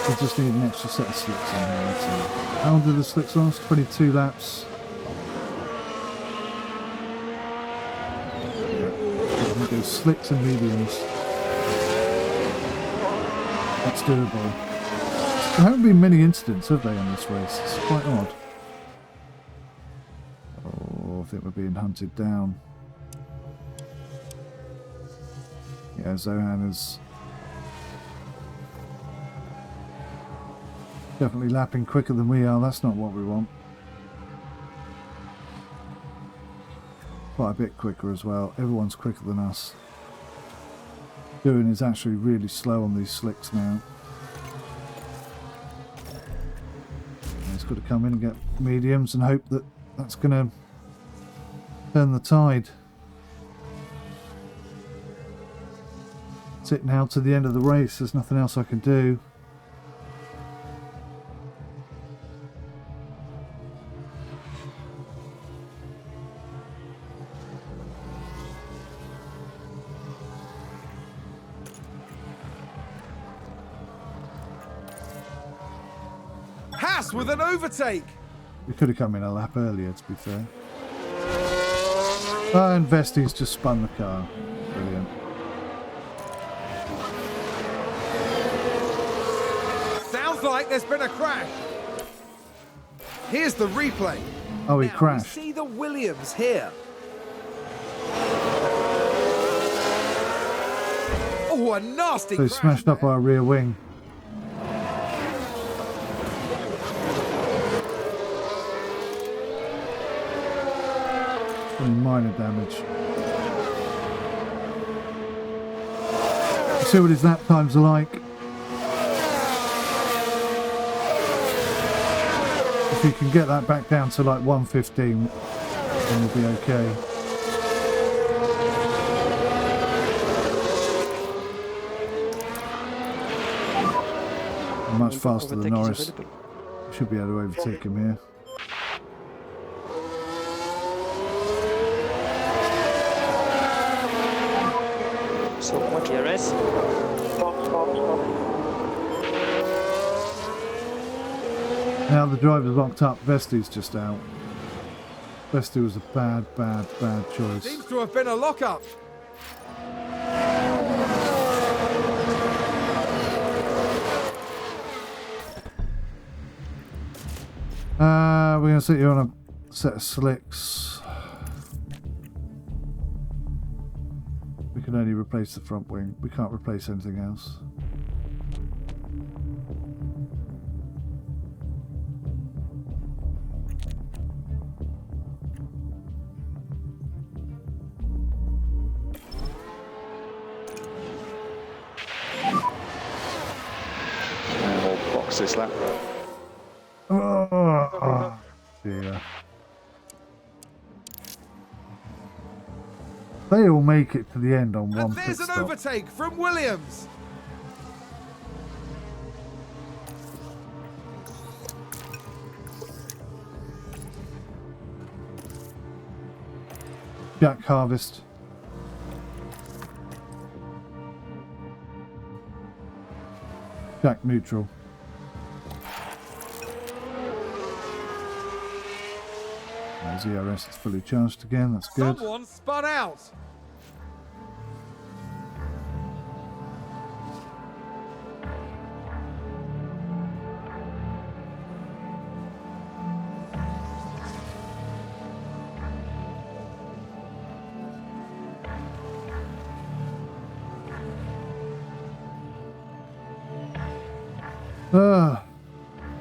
A: I just need an extra set of slicks on here. That's all. How long do the slicks last? 22 laps. I'm going to go slicks and mediums. That's doable. There haven't been many incidents, have they, on this race? It's quite odd. Oh, I think we're being hunted down. Yeah, Zohan is definitely lapping quicker than we are. That's not what we want. Quite a bit quicker as well. Everyone's quicker than us. Doing is actually really slow on these slicks now. He's got to come in and get mediums and hope that that's going to turn the tide. That's it now to the end of the race. There's nothing else I can do.
B: Haas with an overtake.
A: We could have come in a lap earlier, to be fair. And 𝗏esti's just spun the car. Brilliant.
B: Sounds like there's been a crash. Here's the replay.
A: Oh, he
B: Now
A: crashed.
B: we see the Williams here. Oh, a nasty
A: So he
B: crash
A: smashed up
B: there.
A: our rear wing. Only minor damage. Let's see what his lap times are like. If he can get that back down to like 1:15, then we'll be okay. Much faster than Norris. Should be able to overtake him here.
D: So much DRS.
E: Stop, stop, stop.
A: Now the driver's locked up, 𝗏esti's just out. 𝗏esti was a bad choice.
B: Seems to have been a lockup.
A: We're going to sit you on a set of slicks. We can only replace the front wing. We can't replace anything else.
C: And we'll box this lap.
A: Oh, dear. They all make it to the end on one
B: And
A: pit
B: there's an
A: stop.
B: overtake from Williams.
A: Jack Harvest. Jack neutral. ZRS is fully charged again, that's good.
B: Someone spun out.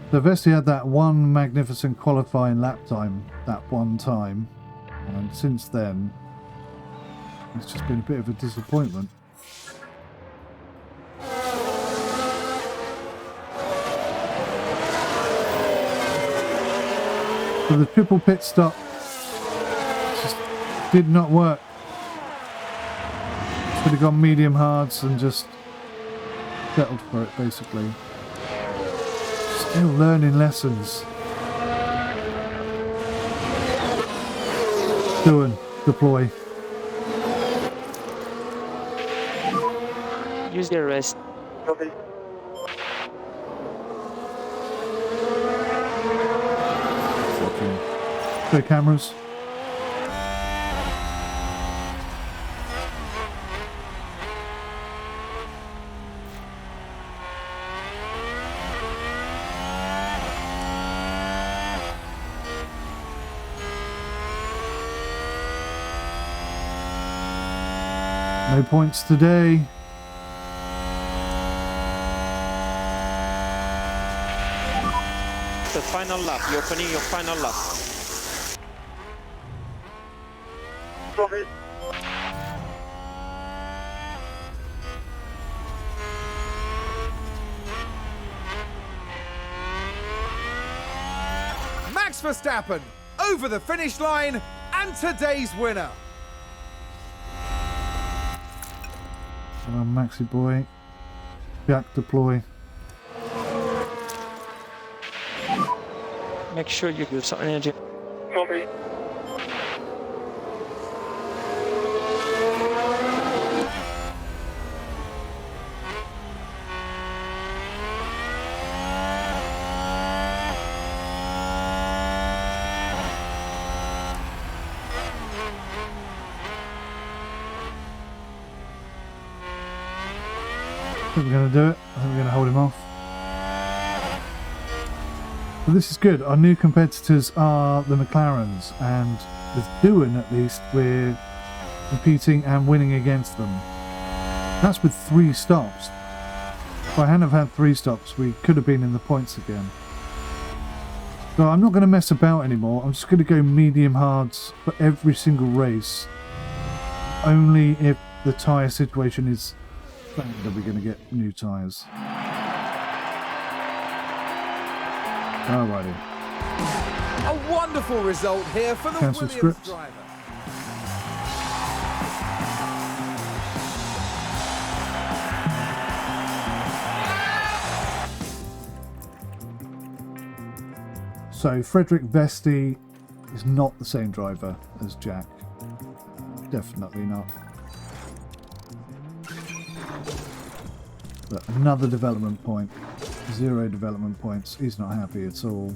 A: So 𝗬𝘂𝐸 had that one magnificent qualifying lap time that one time, and since then it's just been a bit of a disappointment. So the triple pit stop just did not work. Should have gone medium hards and just settled for it basically. Still learning lessons. Deploy.
D: Use the rest.
E: Copy.
A: Clear cameras. No points today.
D: The final lap. You're opening your final lap.
E: Copy.
B: Max Verstappen over the finish line and today's winner.
A: Well done, Maxi boy. Jack, deploy.
D: Make sure you give some energy.
E: Copy.
A: I think we're going to do it. I think we're going to hold him off. But this is good. Our new competitors are the McLarens, and with Doohan at least, we're competing and winning against them. That's with 3 stops. If I hadn't have had 3 stops, we could have been in the points again. So I'm not going to mess about anymore. I'm just going to go medium hards for every single race. Only if the tyre situation is bad are we going to get new tyres. Alrighty.
B: A wonderful result here for the
A: Cancel
B: Williams
A: script.
B: driver.
A: So 𝗬𝘂𝐸 is not the same driver as Jack. Definitely not. But another development point. 0 development points. He's not happy at all.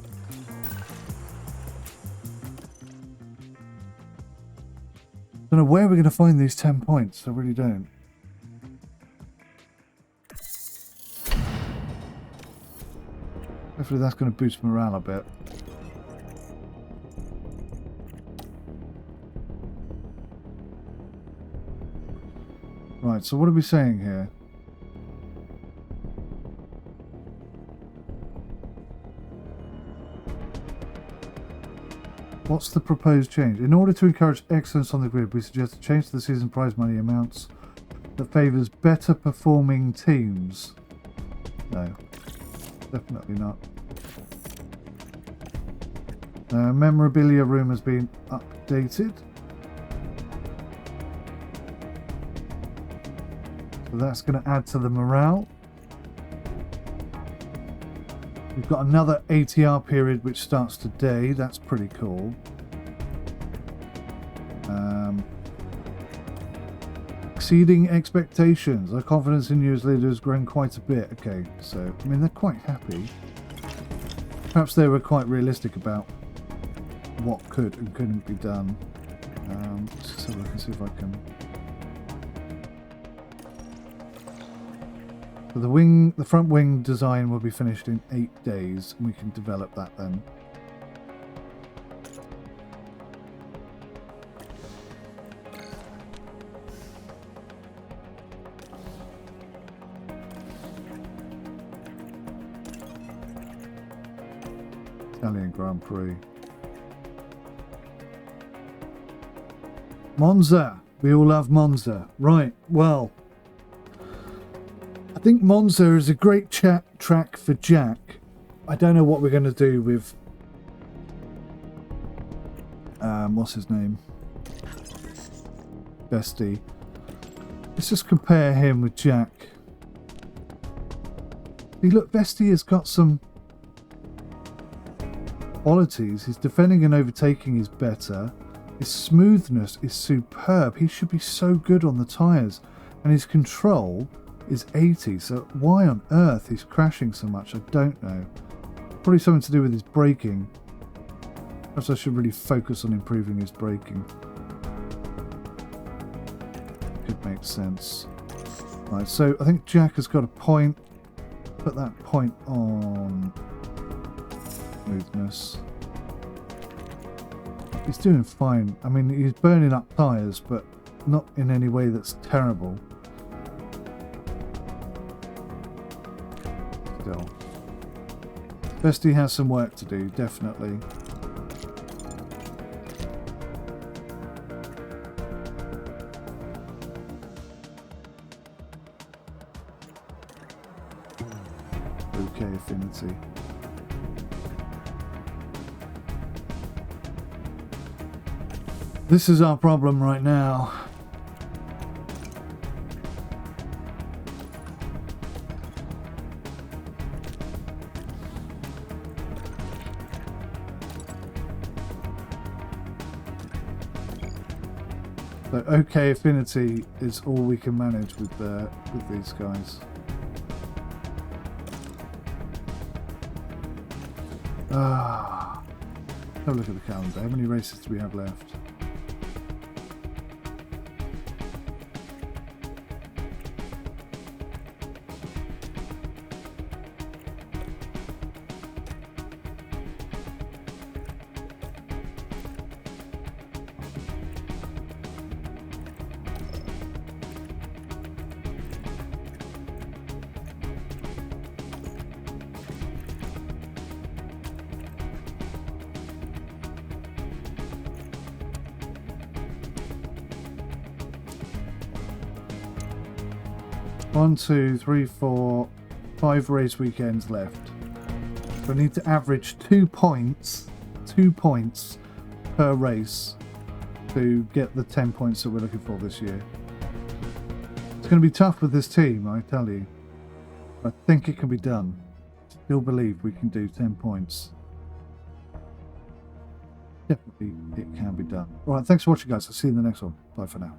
A: Don't know where we're going to find these 10 points. I really don't. Hopefully that's going to boost morale a bit. Right, so what are we saying here? What's the proposed change? In order to encourage excellence on the grid, we suggest a change to the season prize money amounts that favours better performing teams. No, definitely not. Memorabilia room has been updated. So that's going to add to the morale. We've got another ATR period which starts today. That's pretty cool. Exceeding expectations. Our confidence in you as leader has grown quite a bit. Okay, so, I mean, they're quite happy. Perhaps they were quite realistic about what could and couldn't be done. Let's just have a look and see if I can. So the front wing design will be finished in 8 days, and we can develop that then. Italian Grand Prix. Monza. We all love Monza. Right, well, I think Monza is a great track for Jack. I don't know what we're going to do with... what's his name? 𝗏𝗏𝗃𝗏. Let's just compare him with Jack. See, look, 𝗏𝗏𝗃𝗏 has got some qualities. His defending and overtaking is better. His smoothness is superb. He should be so good on the tyres. And his control is 80. So why on earth he's crashing so much, I don't know. Probably something to do with his braking. Perhaps I should really focus on improving his braking. Could make sense. Right, so I think Jack has got a point. Put that point on smoothness. He's doing fine. I mean, he's burning up tyres, but not in any way that's terrible. Still. 𝗏𝗏𝗃𝗏 has some work to do, definitely. Okay, affinity. This is our problem right now. So okay, affinity is all we can manage with these guys. Have a look at the calendar. How many races do we have left? One, two, three, four, 5 race weekends left. So I need to average 2 points per race to get the 10 points that we're looking for this year. It's going to be tough with this team, I tell you. I think it can be done. Still believe we can do 10 points. Definitely it can be done. Alright, thanks for watching guys. I'll see you in the next one. Bye for now.